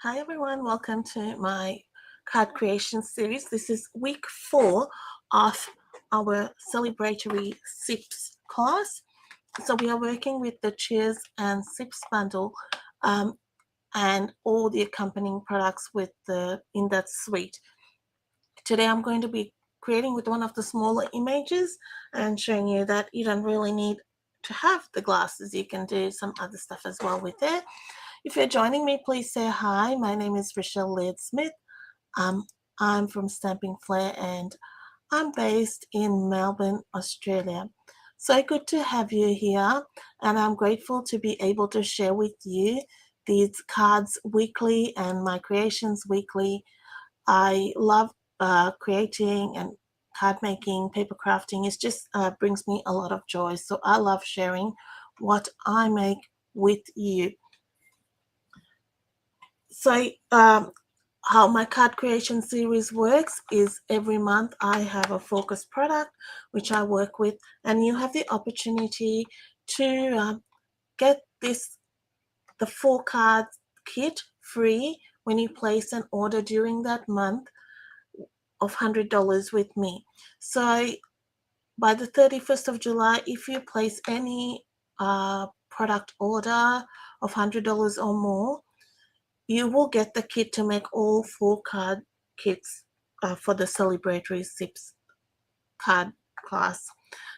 Hi everyone, welcome to my card creation series. This is week 4 of our celebratory SIPs class. So we are working with the Cheers and SIPs bundle and all the accompanying products in that suite. Today I'm going to be creating with one of the smaller images and showing you that you don't really need to have the glasses. You can do some other stuff as well with it. If you're joining me, please say hi. My name is Rochelle Laird-Smith. I'm from Stamping Flair and I'm based in Melbourne, Australia. So good to have you here, and I'm grateful to be able to share with you these cards weekly and my creations weekly. I love creating and card making, paper crafting. It just brings me a lot of joy. So I love sharing what I make with you. So how my card creation series works is every month I have a focus product which I work with, and you have the opportunity to get the 4-card kit free when you place an order during that month of $100 with me. So by the 31st of July, if you place any product order of $100 or more, you will get the kit to make all 4-card kits for the Celebratory SIPs card class.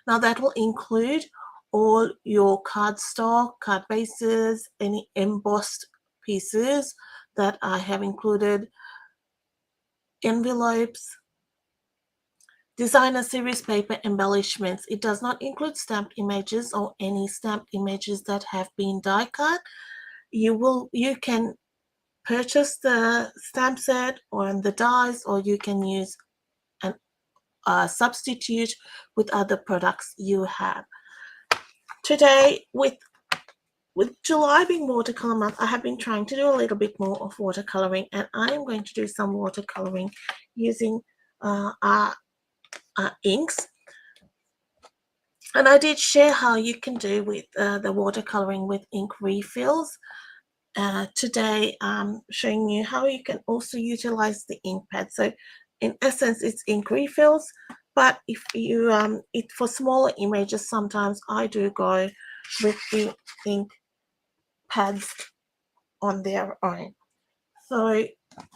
Now that will include all your cardstock, card bases, any embossed pieces that I have included, envelopes, designer series paper embellishments. It does not include stamped images or any stamped images that have been die cut. You can purchase the stamp set or the dies, or you can use a substitute with other products you have. Today, with July being watercolor month, I have been trying to do a little bit more of watercoloring, and I am going to do some watercoloring using our inks. And I did share how you can do with the watercoloring with ink refills. Today I'm showing you how you can also utilize the ink pad. So in essence it's ink refills, but if you for smaller images, sometimes I do go with the ink pads on their own. So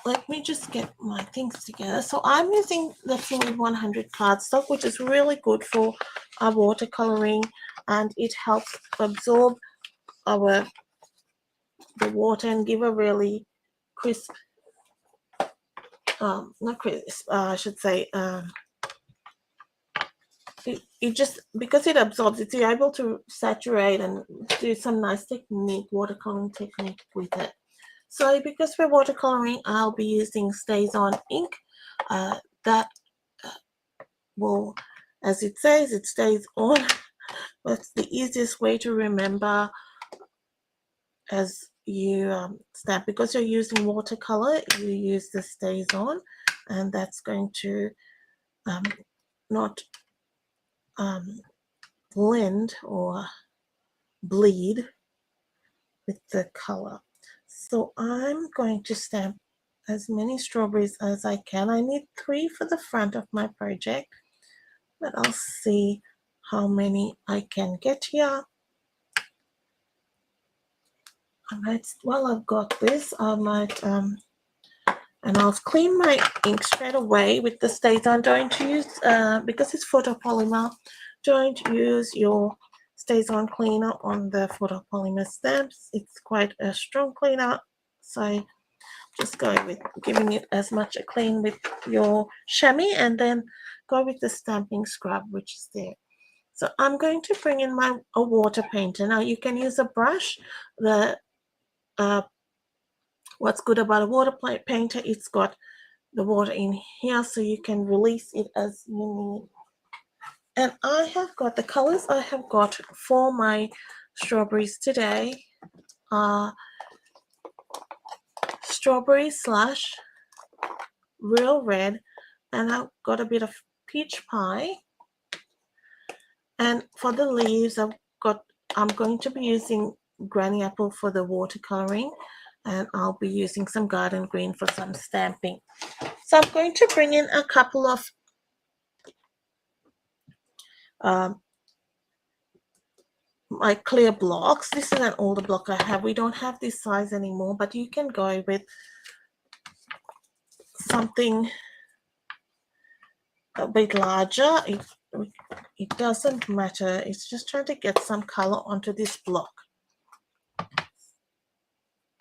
let me just get my things together. So I'm using the Fluid 100 cardstock, which is really good for our watercoloring, and it helps absorb the water and give a really crisp, not crisp, I should say, it just, because it absorbs it, you're able to saturate and do some nice technique, watercoloring technique with it. So because we're watercoloring, I'll be using Stays On ink. That will, as it says, it stays on. That's the easiest way to remember as you stamp. Because you're using watercolor, you use the Stays On, and that's going to not blend or bleed with the color. So I'm going to stamp as many strawberries as I can. I need 3 for the front of my project, but I'll see how many I can get here. While I've got this, I might and I'll clean my ink straight away with the Stays On. Don't use, because it's photopolymer, don't use your Stays On cleaner on the photopolymer stamps. It's quite a strong cleaner, so just go with giving it as much a clean with your chamois, and then go with the stamping scrub, which is there. So I'm going to bring in a water painter. Now you can use a brush. What's good about a water painter, it's got the water in here, so you can release it as you need. And I have got the colors I have got for my strawberries today are strawberry slash real red, and I've got a bit of peach pie. And for the leaves, I'm going to be using granny apple for the watercoloring, and I'll be using some garden green for some stamping. So I'm going to bring in a couple of my clear blocks. This is an older block I have. We don't have this size anymore, but you can go with something a bit larger. It doesn't matter. It's just trying to get some color onto this block.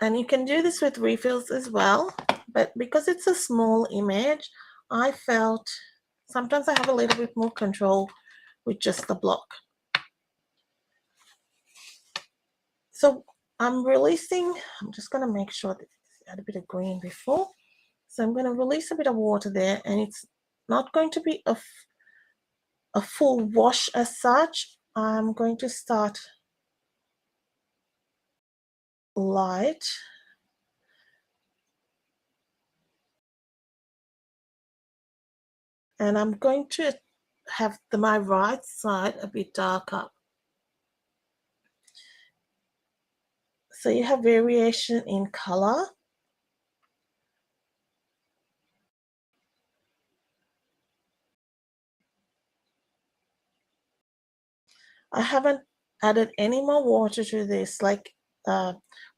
And you can do this with refills as well, but because it's a small image, I felt sometimes I have a little bit more control with just the block. So I'm just going to make sure that I add a bit of green before. So I'm going to release a bit of water there, and it's not going to be a full wash as such. I'm going to start light. And I'm going to have my right side a bit darker. So you have variation in color. I haven't added any more water to this. Like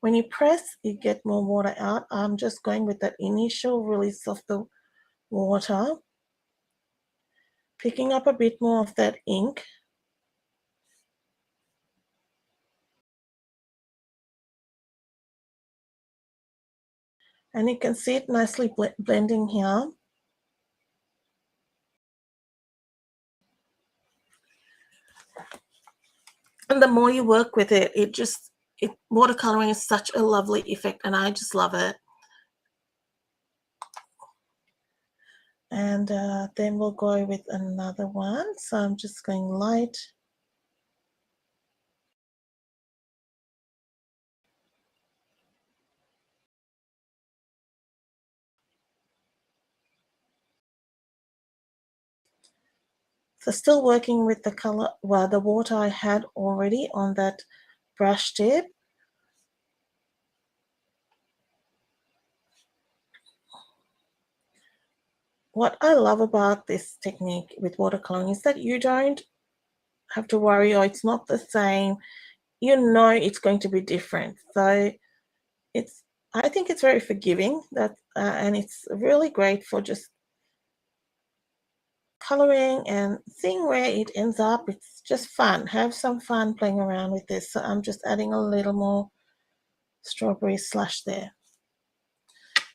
when you press, you get more water out. I'm just going with that initial release of the water, picking up a bit more of that ink. And you can see it nicely blending here. And the more you work with it, watercoloring is such a lovely effect, and I just love it. And then we'll go with another one. So I'm just going light. So still working with the color, well, the water I had already on that brush tip. What I love about this technique with watercoloring is that you don't have to worry, oh, it's not the same. You know it's going to be different. So I think it's very forgiving, and it's really great for just coloring and seeing where it ends up. It's just fun. Have some fun playing around with this. So I'm just adding a little more strawberry slush there.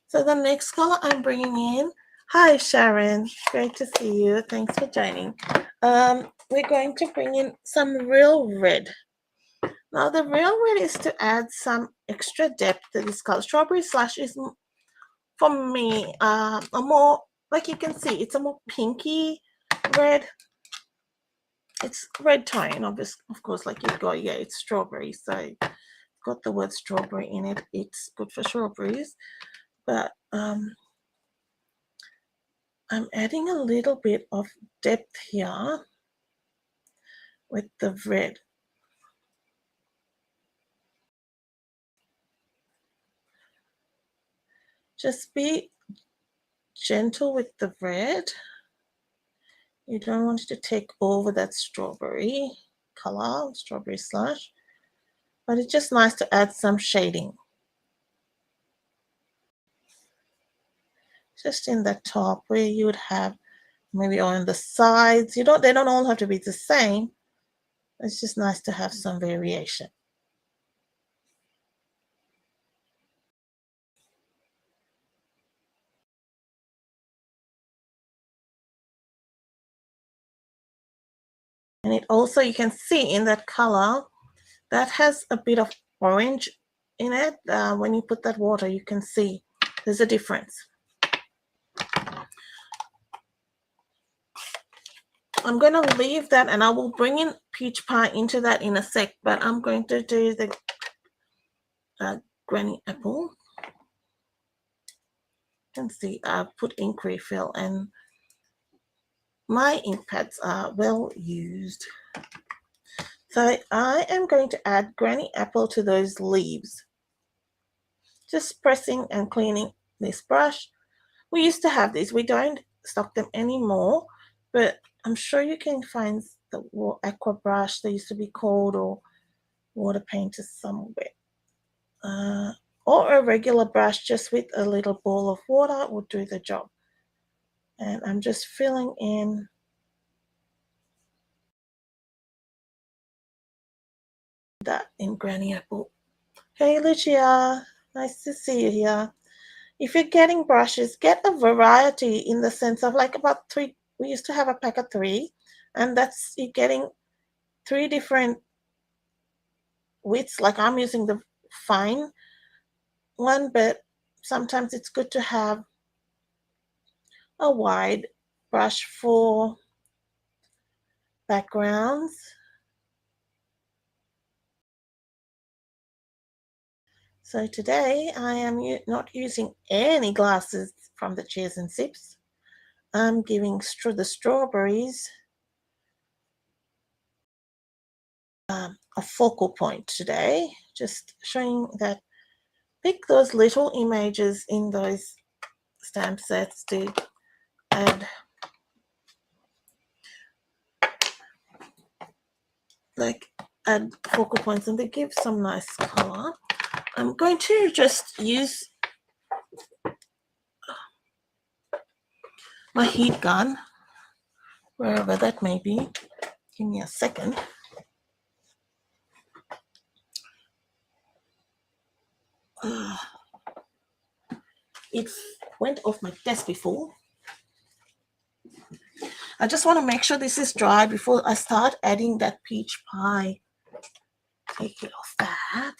So the next color I'm bringing in, hi Sharon, great to see you. Thanks for joining. We're going to bring in some real red. Now the real red is to add some extra depth to this color. Strawberry slush is, for me, a more, like you can see, it's a more pinky red. It's red tone, of course, like you've got, yeah, it's strawberry, so it's got the word strawberry in it. It's good for strawberries, but I'm adding a little bit of depth here with the red. Just be gentle with the red. You don't want it to take over that strawberry color, strawberry slush, but it's just nice to add some shading. Just in the top where you would have maybe on the sides. They don't all have to be the same. It's just nice to have some variation. And it also, you can see in that color, that has a bit of orange in it. When you put that water, you can see there's a difference. I'm going to leave that, and I will bring in peach pie into that in a sec, but I'm going to do the granny apple. You can see I've put ink refill, and my ink pads are well used. So I am going to add granny apple to those leaves. just pressing and cleaning this brush. We used to have these, we don't stock them anymore, but I'm sure you can find the aqua brush they used to be called, or water painters somewhere, or a regular brush just with a little ball of water will do the job. And I'm just filling in that in Granny Apple. Hey Lucia, nice to see you here. If you're getting brushes, get a variety in the sense of like about 3. We used to have a pack of 3, and that's you're getting 3 different widths. Like I'm using the fine one, but sometimes it's good to have a wide brush for backgrounds. So today I am not using any glasses from the Cheers and Sips. I'm giving the strawberries a focal point today, just showing that pick those little images in those stamp sets to add focal points, and they give some nice color. I'm going to just use my heat gun, wherever that may be. Give me a second. It went off my desk before. I just want to make sure this is dry before I start adding that peach pie. Take it off that.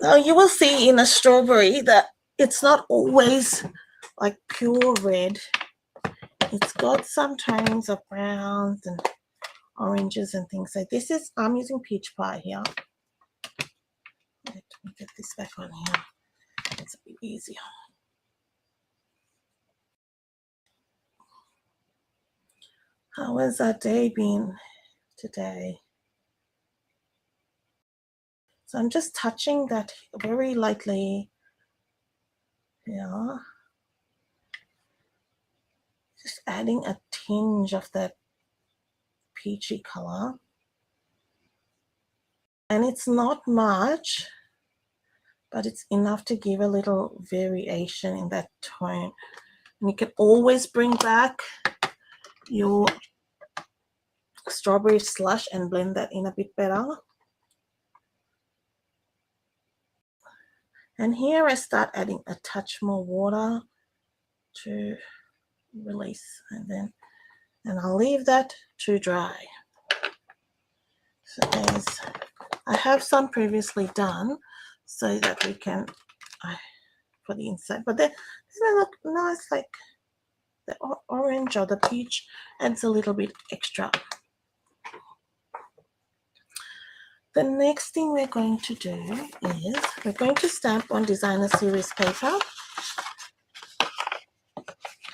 Now you will see in a strawberry that it's not always like pure red. It's got some tones of browns and oranges and things like this. I'm using peach pie here. Let me get this back on here. It's a bit easier. How has our day been today? So I'm just touching that very lightly. Yeah. Just adding a tinge of that peachy color. And it's not much, but it's enough to give a little variation in that tone. And you can always bring back your strawberry slush and blend that in a bit better. And here I start adding a touch more water to release, and I'll leave that to dry. So I have some previously done so that we can for the inside, but they look nice, like the orange or the peach adds a little bit extra. The next thing we're going to do is we're going to stamp on designer series paper,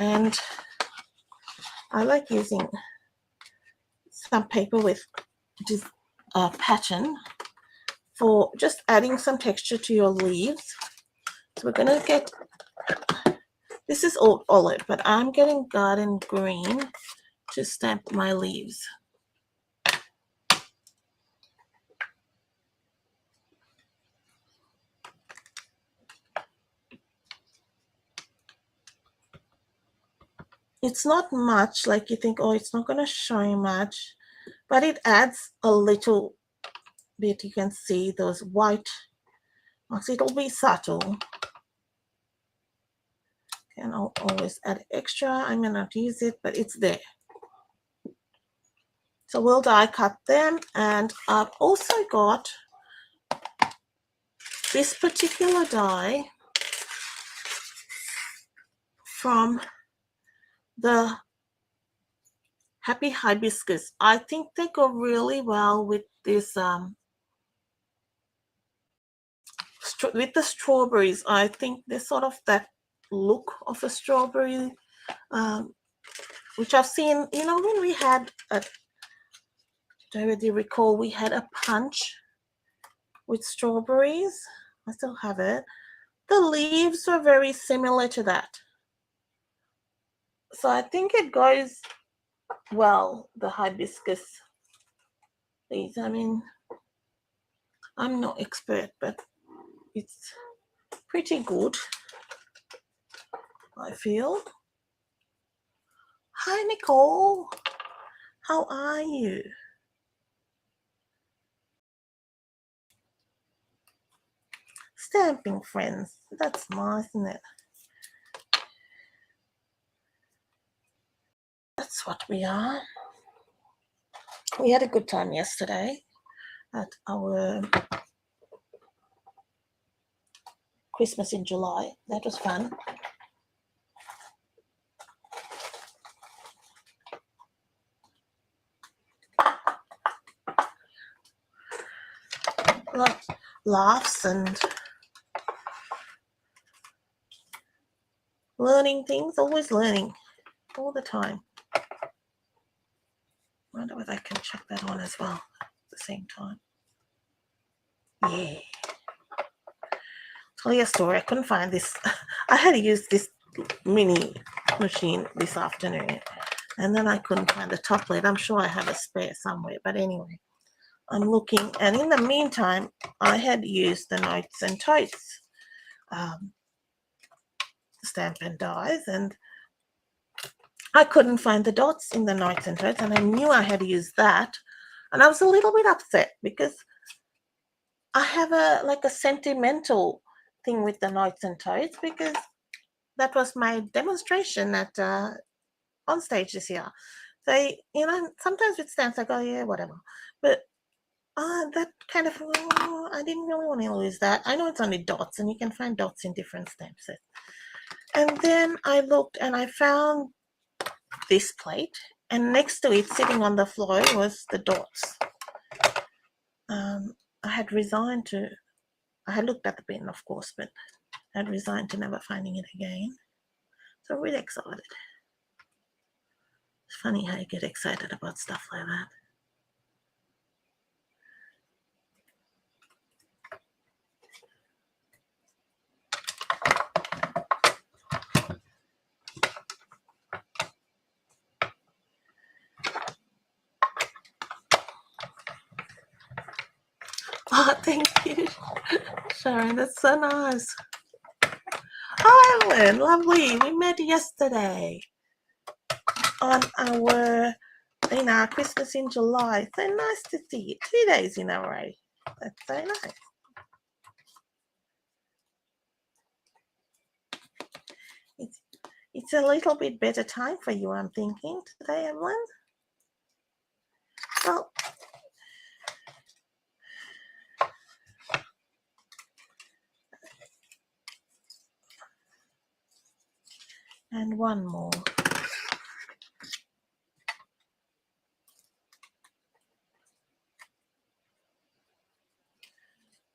and I like using some paper with this pattern for just adding some texture to your leaves. So we're going to get, this is old olive, but I'm getting garden green to stamp my leaves. It's not much, like you think, oh, it's not going to show much, but it adds a little bit. You can see those white marks. It'll be subtle. And I'll always add extra. I may not use it, but it's there. So we'll die cut them, and I've also got this particular die from the Happy Hibiscus. I think they go really well with this with the strawberries. I think they're sort of that look of a strawberry, which I've seen, you know, when we had a, do you already recall we had a punch with strawberries? I still have it. The leaves were very similar to that. So I think it goes well, the hibiscus leaves. I mean, I'm no expert, but it's pretty good, I feel. Hi, Nicole. How are you? Stamping friends. That's nice, isn't it? That's what we are. We had a good time yesterday at our Christmas in July. That was fun. Laughs and learning things, always learning, all the time. I wonder whether I can check that on as well at the same time. Yeah. Tell you a story. I couldn't find this. I had to use this mini machine this afternoon, and then I couldn't find the top lid. I'm sure I have a spare somewhere, but anyway, I'm looking, and in the meantime, I had used the Notes and Totes Stampin' Dies, and I couldn't find the dots in the Notes and Totes, and I knew I had to use that, and I was a little bit upset because I have a sentimental thing with the Notes and Totes, because that was my demonstration at on stage this year. So, you know, sometimes with stamps I go, yeah, whatever, but that kind of, I didn't really want to lose that. I know it's only dots, and you can find dots in different stamp sets. And then I looked and I found this plate, and next to it, sitting on the floor, was the dots. I had resigned to, I had looked at the bin, of course, but I had resigned to never finding it again. So really excited. It's funny how you get excited about stuff like that. Oh, thank you, Sharon. That's so nice. Oh, Evelyn, lovely. We met yesterday on our, Christmas in July. So nice to see you. 2 days in a row. That's so nice. It's a little bit better time for you, I'm thinking, today, Evelyn. Well, and one more.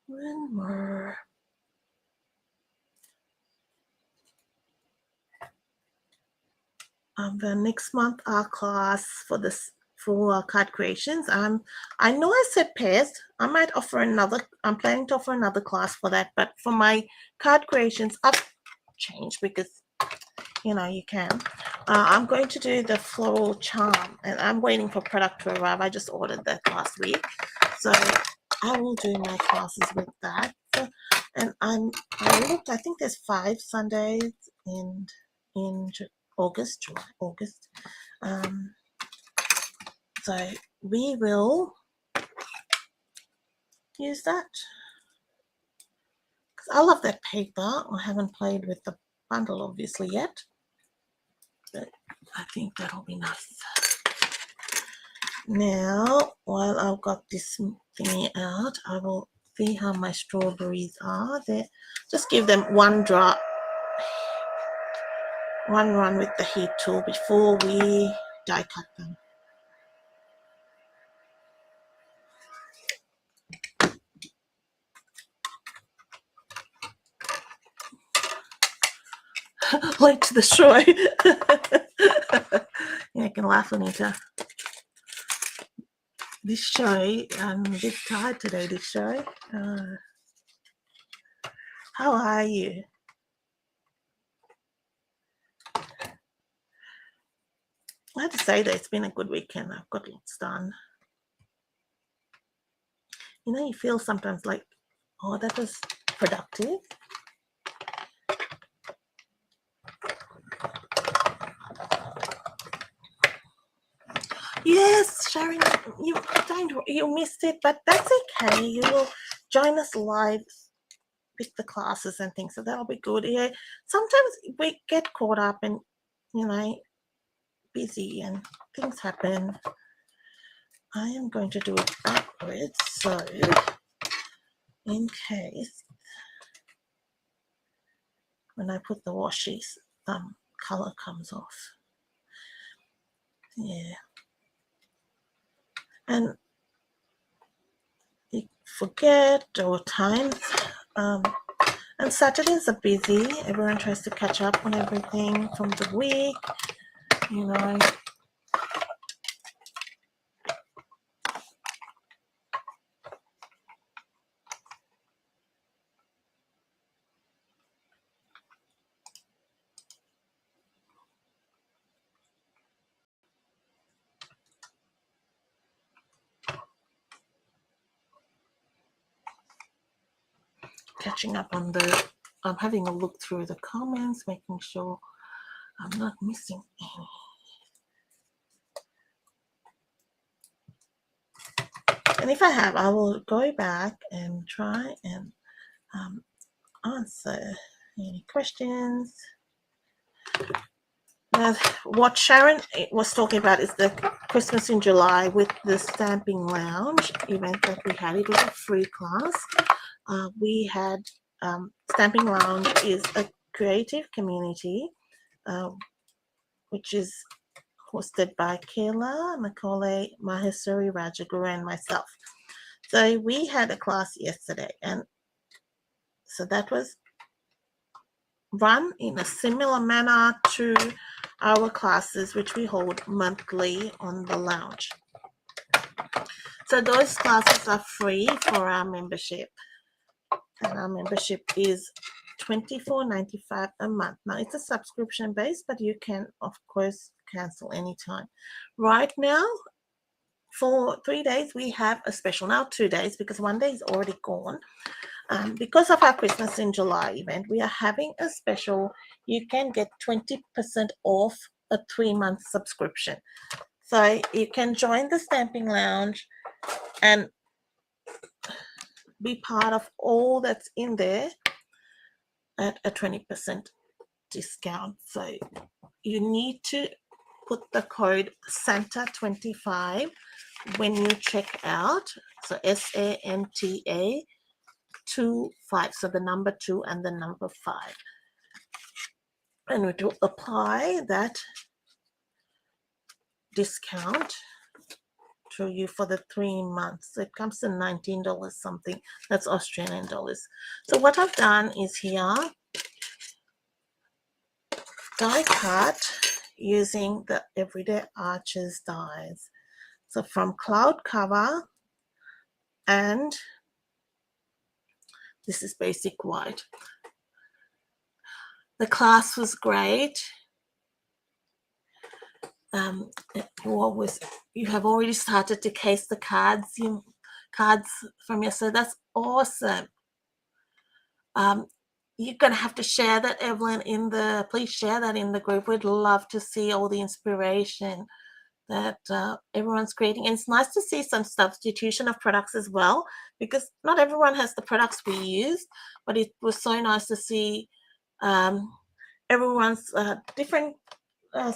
One more. The next month, our class for this, for card creations. I know I said pairs. I might offer another. I'm planning to offer another class for that. But for my card creations, I've changed because, you know, you can. I'm going to do the floral charm, and I'm waiting for product to arrive. I just ordered that last week, so I will do my classes with that. So, and I looked. I think there's 5 Sundays in August, July, August. So we will use that, because I love that paper. I haven't played with the bundle obviously yet, but I think that'll be nice. Now, while I've got this thingy out, I will see how my strawberries are. There, just give them one drop. one run with the heat tool before we die cut them. Late to the show. Yeah, I can laugh, Anita. This show, I'm a bit tired today, this show. How are you? I have to say that it's been a good weekend. I've got lots done. You know, you feel sometimes like, oh, that was productive. Yes, Sharon, you missed it, but that's okay. You will join us live with the classes and things, so that'll be good. Yeah, sometimes we get caught up and, you know, busy and things happen. I am going to do it backwards, so in case when I put the washies, color comes off. Yeah, and you forget or times. And Saturdays are busy. Everyone tries to catch up on everything from the week, you know. Catching up on I'm having a look through the comments, making sure I'm not missing any. And if I have, I will go back and try and answer any questions. Now, what Sharon was talking about is the Christmas in July with the Stamping Lounge event that we had. It was a free class. We had Stamping Lounge is a creative community which is hosted by Kayla, Macaulay, Mahesuri Rajaguru, and myself. So we had a class yesterday, and so that was run in a similar manner to our classes, which we hold monthly on the lounge. So those classes are free for our membership, and our membership is $24.95 a month. Now it's a subscription base, but you can of course cancel anytime. Right now, for 3 days, we have a special. Now 2 days, because one day is already gone. Because of our Christmas in July event, we are having a special. You can get 20% off a 3-month subscription. So you can join the Stamping Lounge and be part of all that's in there at a 20% discount. So you need to put the code SANTA25 when you check out. So SANTA 25. So the number 2 and the number 5. And it will apply that discount to you for the 3 months. So it comes to $19 something. That's Australian dollars. So what I've done is here, die cut using the Everyday Arches dies. So from Cloud Cover, and this is basic white. The class was great. You have already started to case the cards from yesterday. That's awesome. You're gonna have to share that, Evelyn, please share that in the group. We'd love to see all the inspiration that everyone's creating. And it's nice to see some substitution of products as well, because not everyone has the products we use, but it was so nice to see everyone's different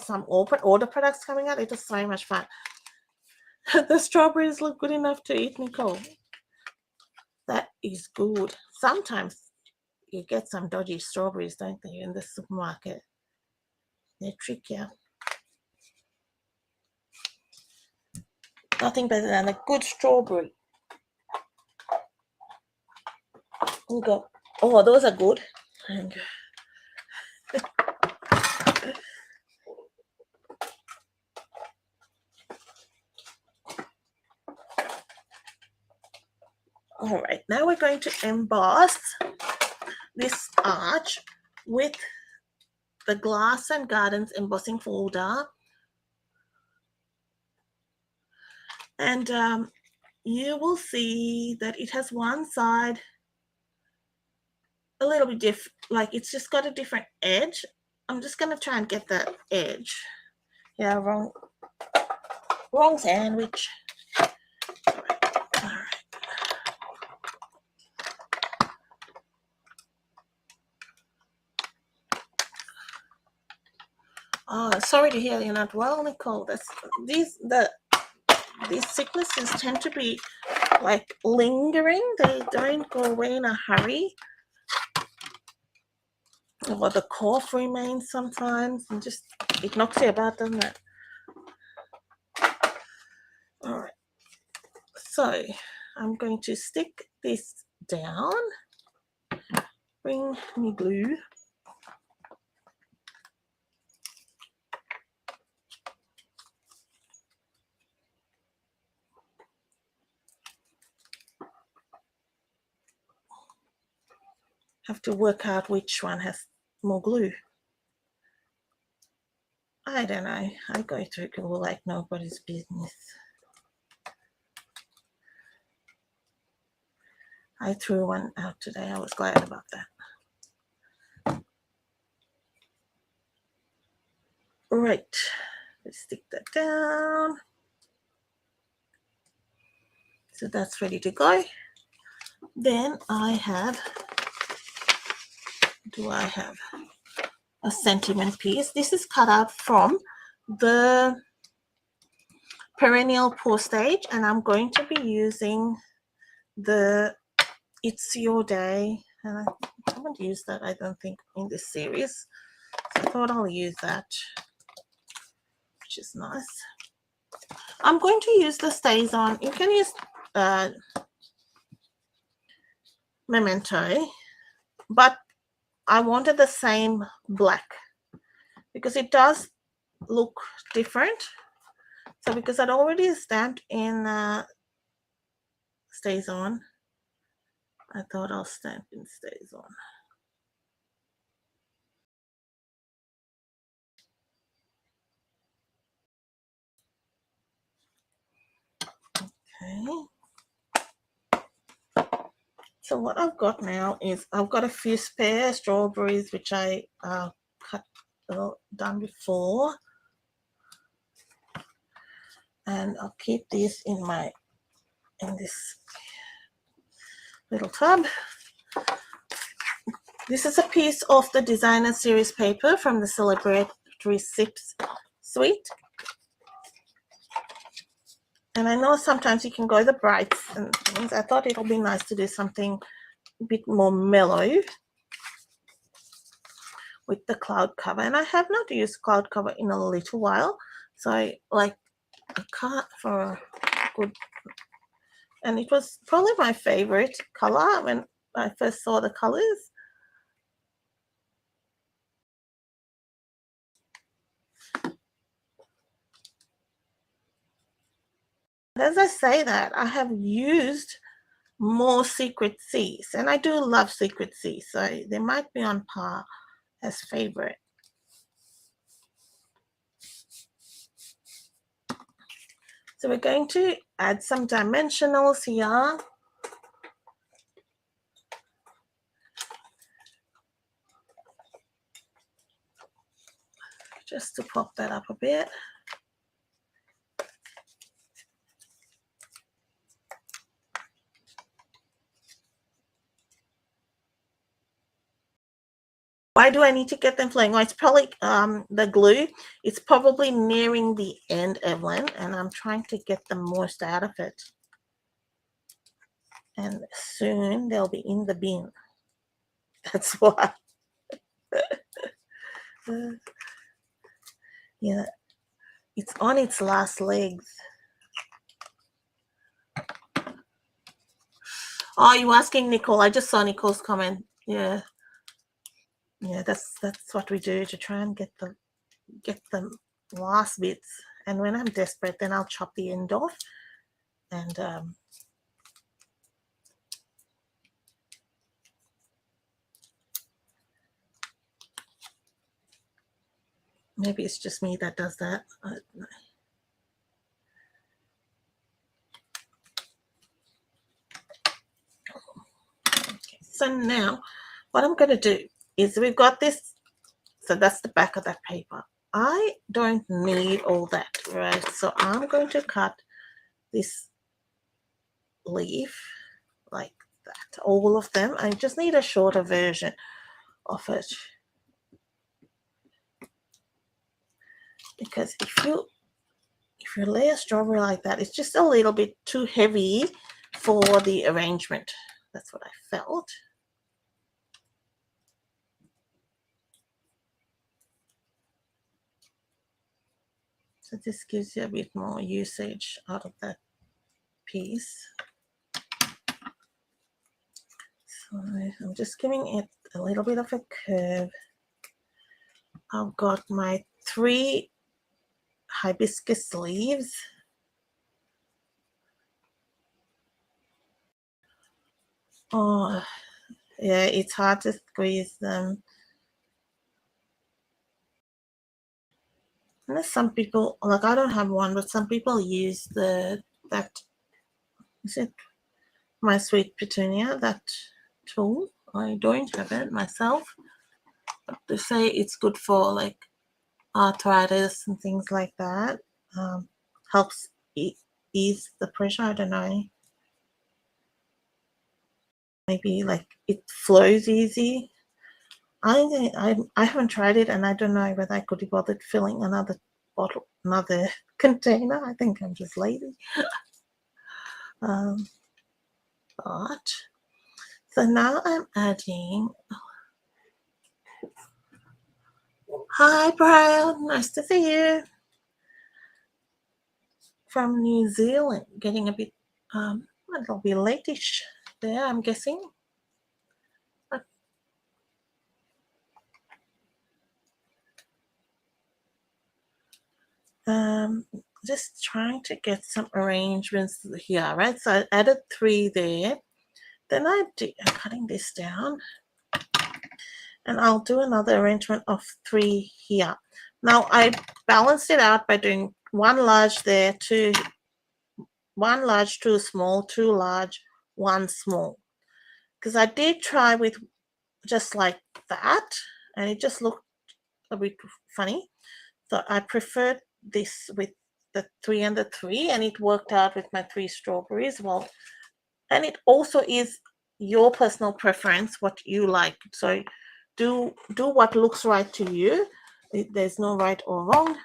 some order products coming out. It was so much fun. The strawberries look good enough to eat, Nicole. That is good. Sometimes you get some dodgy strawberries, don't you, in the supermarket? They're trickier. Nothing better than a good strawberry. We go. Oh, those are good. All right, now we're going to emboss this arch with the Glass and Gardens embossing folder. And you will see that it has one side a little bit different, like it's just got a different edge. I'm just going to try and get that edge. Yeah, wrong sandwich. All right. Oh, sorry to hear you're not well, Nicole. These sicknesses tend to be like lingering. They don't go away in a hurry. Or the cough remains sometimes, and just it knocks you about, doesn't it? All right. So I'm going to stick this down. Bring me glue. Have to work out which one has more glue. I don't know. I go through glue like nobody's business. I threw one out today. I was glad about that. Right. Let's stick that down. So that's ready to go. Then I have, a sentiment piece. This is cut out from the perennial postage, and I'm going to be using the It's Your Day, and I haven't used that, I don't think, in this series, so I thought I'll use that, which is nice. I'm going to use the Stays On. You can use Memento, but I wanted the same black because it does look different. So because I'd already stamped in Stays On, I thought I'll stamp in Stays On. Okay. So what I've got now is I've got a few spare strawberries which I cut done before, and I'll keep these in this little tub. This is a piece of the designer series paper from the Celebratory Sips suite. And I know sometimes you can go the brights and things. I thought it'll be nice to do something a bit more mellow with the cloud cover. And I have not used cloud cover in a little while. So I like a cut for a good, and it was probably my favorite color when I first saw the colors. As I say that, I have used more Secret Seas, and I do love Secret Seas, so they might be on par as favorite. So we're going to add some dimensionals here. Just to pop that up a bit. Why do I need to get them flowing? Well, it's probably the glue. It's probably nearing the end, Evelyn, and I'm trying to get the most out of it. And soon they'll be in the bin. That's why. Yeah, it's on its last legs. Oh, you asking Nicole? I just saw Nicole's comment. Yeah, yeah, that's what we do to try and get the last bits. And when I'm desperate, then I'll chop the end off. And maybe it's just me that does that. Okay, so now what I'm going to do is we've got this. So that's the back of that paper. I don't need all that, right? So I'm going to cut this leaf like that, all of them. I just need a shorter version of it, because if you lay a strawberry like that, it's just a little bit too heavy for the arrangement. That's what I felt. So this gives you a bit more usage out of that piece. So I'm just giving it a little bit of a curve. I've got my 3 hibiscus leaves. Oh, yeah, it's hard to squeeze them. And there's some people, like I don't have one, but some people use that, is it My Sweet Petunia, that tool. I don't have it myself, but they say it's good for like arthritis and things like that. Helps ease the pressure. I don't know. Maybe like it flows easy. I haven't tried it, and I don't know whether I could be bothered filling another bottle, another container. I think I'm just lazy. But so now I'm adding. Hi, Brian. Nice to see you from New Zealand. Getting a bit a little bit late-ish there, I'm guessing. Just trying to get some arrangements here, right? So I added 3 there. Then I'm cutting this down, and I'll do another arrangement of 3 here. Now I balanced it out by doing 1 large there, 1 large, 2 small, 2 large, 1 small. Because I did try with just like that, and it just looked a bit funny. So I preferred this with the 3 and the 3, and it worked out with my 3 strawberries. Well, and it also is your personal preference, what you like. So do what looks right to you. There's no right or wrong.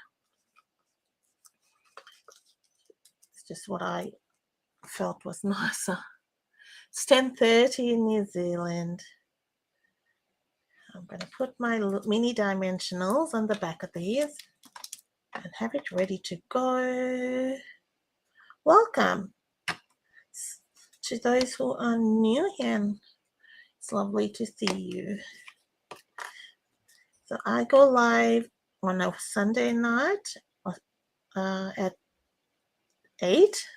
It's just what I felt was nicer. It's 10:30 in New Zealand. I'm going to put my mini dimensionals on the back of these and have it ready to go. Welcome to those who are new here. It's lovely to see you. So I go live on a Sunday night at 8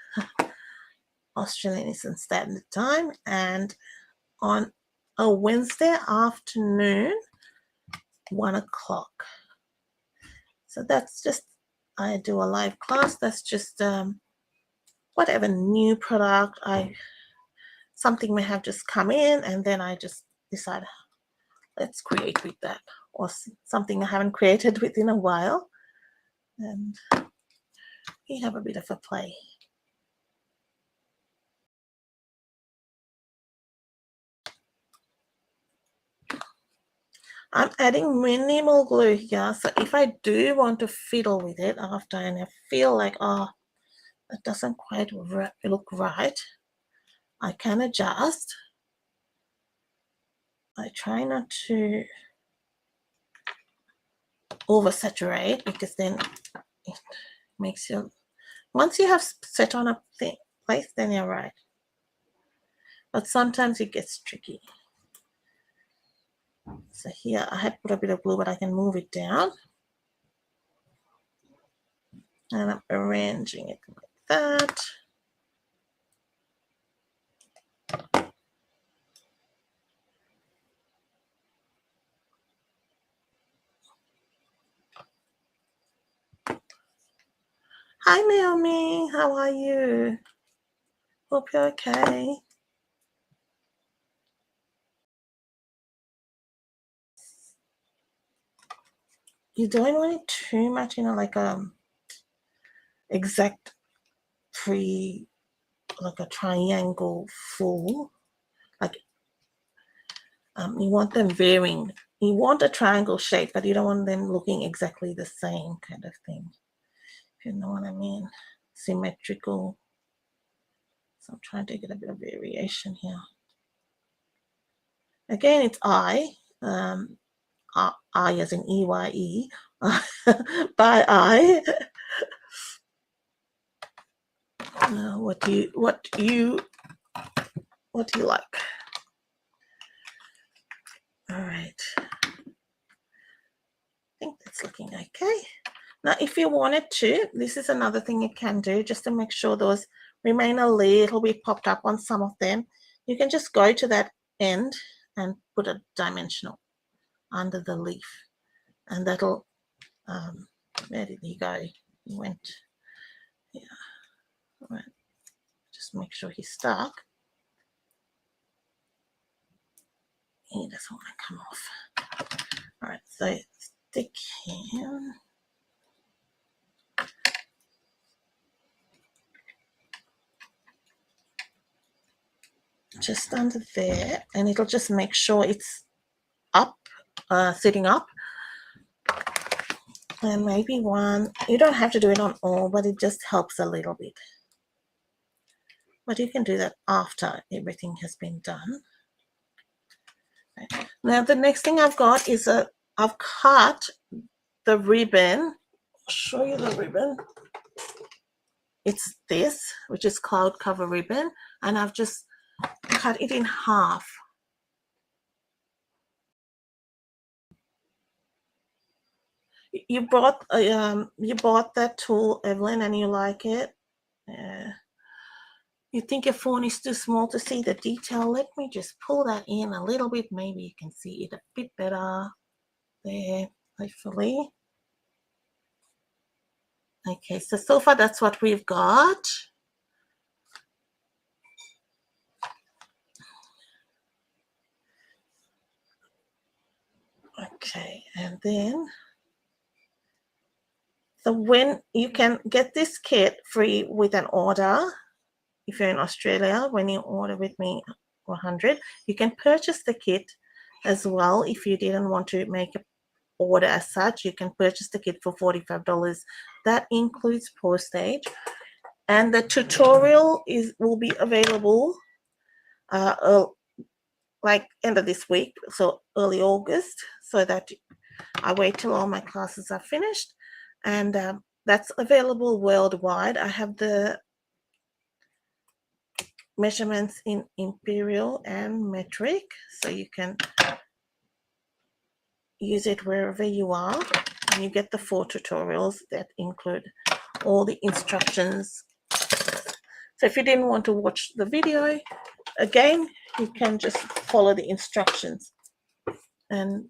Australian Eastern Standard Time, and on a Wednesday afternoon, 1 o'clock. So that's just, I do a live class. That's just whatever new product something may have just come in, and then I just decide, let's create with that, or something I haven't created with in a while, and we have a bit of a play. I'm adding minimal glue here, so if I do want to fiddle with it after and I feel like, oh, it doesn't quite look right, I can adjust. I try not to oversaturate, because then it makes you, once you have set on a place, then you're right. But sometimes it gets tricky. So here I had put a bit of glue, but I can move it down. And I'm arranging it like that. Hi Naomi, how are you? Hope you're okay. You don't want it too much, like exact like a triangle full. Like you want them varying. You want a triangle shape, but you don't want them looking exactly the same kind of thing. If you know what I mean. Symmetrical. So I'm trying to get a bit of variation here. Again, it's I as in EYE, by I. What do you like? All right. I think that's looking okay. Now, if you wanted to, this is another thing you can do just to make sure those remain a little bit popped up on some of them. You can just go to that end and put a dimensional under the leaf, and that'll, where did he go? He went, yeah, all right. Just make sure he's stuck. He doesn't want to come off. All right, so stick him. Just under there, and it'll just make sure it's up, sitting up. And maybe one, you don't have to do it on all, but it just helps a little bit. But you can do that after everything has been done. Okay. Now the next thing I've got is I've cut the ribbon. I'll show you the ribbon. It's this, which is cloud cover ribbon, and I've just cut it in half. You bought that tool, Evelyn, and you like it. You think your phone is too small to see the detail. Let me just pull that in a little bit. Maybe you can see it a bit better there, hopefully. Okay, so far that's what we've got. Okay, and then, so when you can get this kit free with an order, if you're in Australia, when you order with me 100, you can purchase the kit as well. If you didn't want to make an order as such, you can purchase the kit for $45. That includes postage, and the tutorial will be available like end of this week, so early August, so that I wait till all my classes are finished, and that's available worldwide. I have the measurements in imperial and metric, so you can use it wherever you are, and you get the 4 tutorials that include all the instructions. So if you didn't want to watch the video again, you can just follow the instructions. And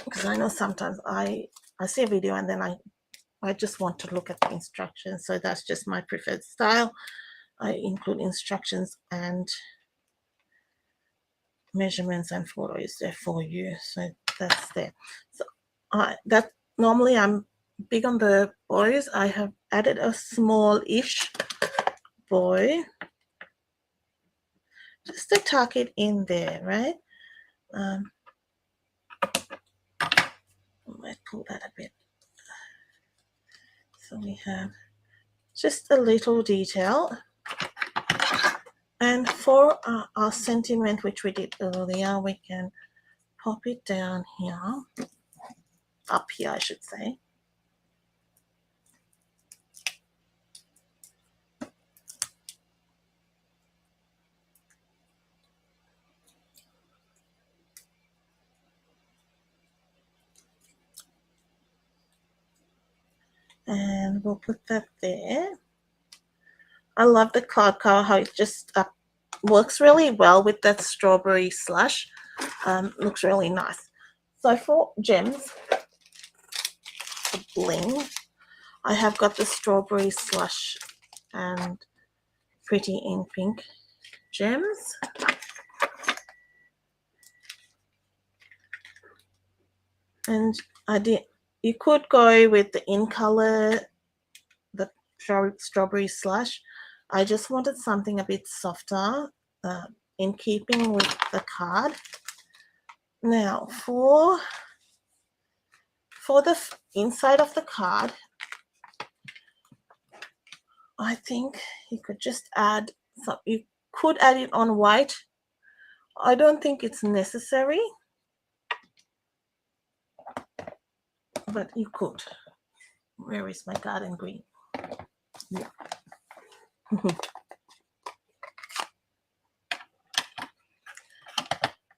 because I know sometimes I see a video and then I just want to look at the instructions, so that's just my preferred style. I include instructions and measurements and photos there for you, so that's there. So that normally I'm big on the bows. I have added a small-ish bow just to tuck it in there, right? I might pull that a bit. So we have just a little detail. And for our sentiment, which we did earlier, we can pop it down here. up here, I should say. And we'll put that there. I love the cloud cover, how it just works really well with that strawberry slush. Looks really nice. So for gems, the bling, I have got the strawberry slush and pretty in pink gems. And you could go with the in color, the strawberry slush. I just wanted something a bit softer, in keeping with the card. Now for the inside of the card, I think you could just add some. You could add it on white. I don't think it's necessary, but you could. Where is my garden green? Yeah.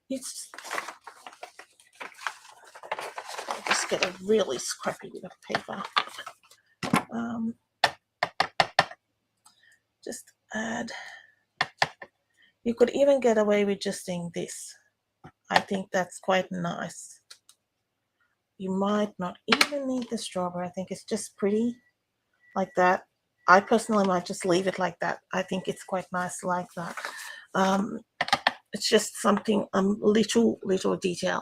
It's just get a really scrappy bit of paper. Just add. You could even get away with just doing this. I think that's quite nice. You might not even need the strawberry. I think it's just pretty like that. I personally might just leave it like that. I think it's quite nice like that. It's just something, little detail,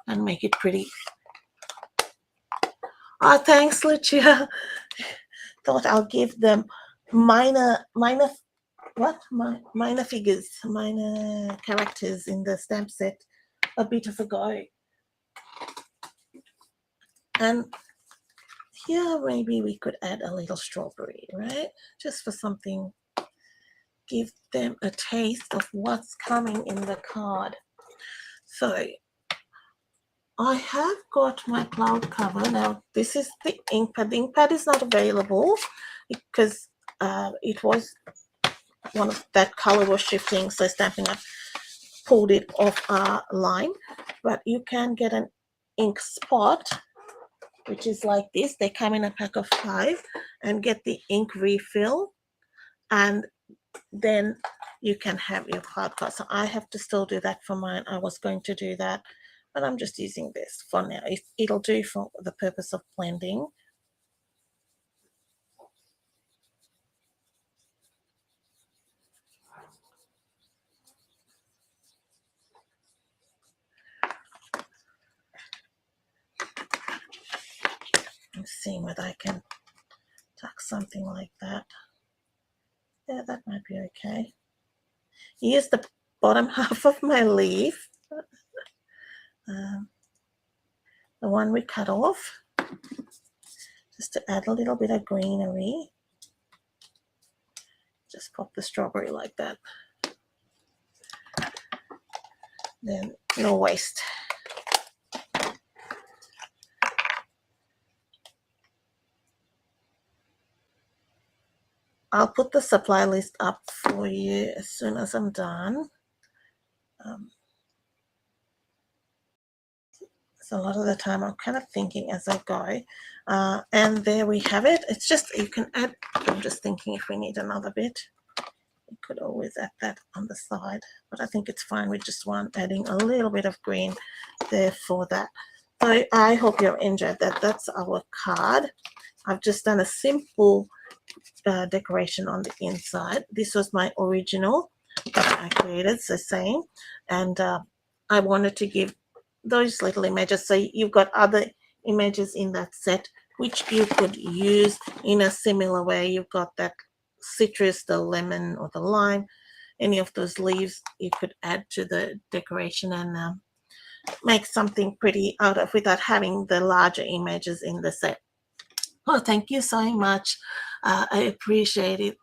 and make it pretty. Oh, thanks, Lucia. Thought I'll give them minor figures, minor characters in the stamp set a bit of a go. And here maybe we could add a little strawberry, right? Just for something, give them a taste of what's coming in the card. So I have got my cloud cover. Now this is the ink pad. The ink pad is not available because it was one of that color was shifting, so Stampin' Up pulled it off our line. But you can get an ink spot, which is like this. They come in a pack of 5, and get the ink refill, and then you can have your cloud card. So I have to still do that for mine. I was going to do that, but I'm just using this for now. It'll do for the purpose of blending. I'm seeing whether I can tuck something like that. Yeah, that might be okay. Use the bottom half of my leaf, the one we cut off, just to add a little bit of greenery. Just pop the strawberry like that. Then no waste. I'll put the supply list up for you as soon as I'm done. So a lot of the time I'm kind of thinking as I go. And there we have it. It's just, you can add, I'm just thinking if we need another bit, you could always add that on the side. But I think it's fine with just one, adding a little bit of green there for that. So I hope you enjoyed that. That's our card. I've just done a simple decoration on the inside. This was my original that I created, so same. And I wanted to give those little images, so you've got other images in that set which you could use in a similar way. You've got that citrus, the lemon or the lime, any of those leaves you could add to the decoration and make something pretty out of without having the larger images in the set. Oh, thank you so much. I appreciate it.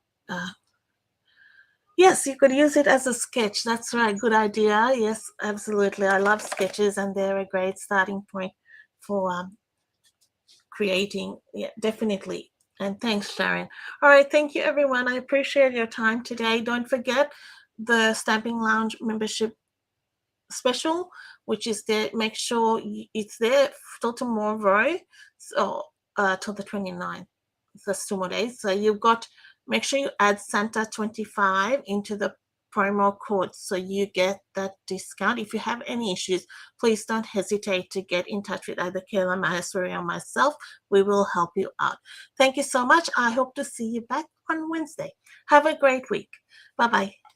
Yes, you could use it as a sketch. That's right. Good idea. Yes, absolutely. I love sketches, and they're a great starting point for creating. Yeah, definitely. And thanks, Sharon. All right, thank you, everyone. I appreciate your time today. Don't forget the Stamping Lounge membership special, which is there. Make sure it's there till tomorrow, so till the 29th. That's 2 more days. So you've got, make sure you add Santa 25 into the promo code so you get that discount. If you have any issues, please don't hesitate to get in touch with either Kayla Maheswari or myself. We will help you out. Thank you so much. I hope to see you back on Wednesday. Have a great week. Bye bye.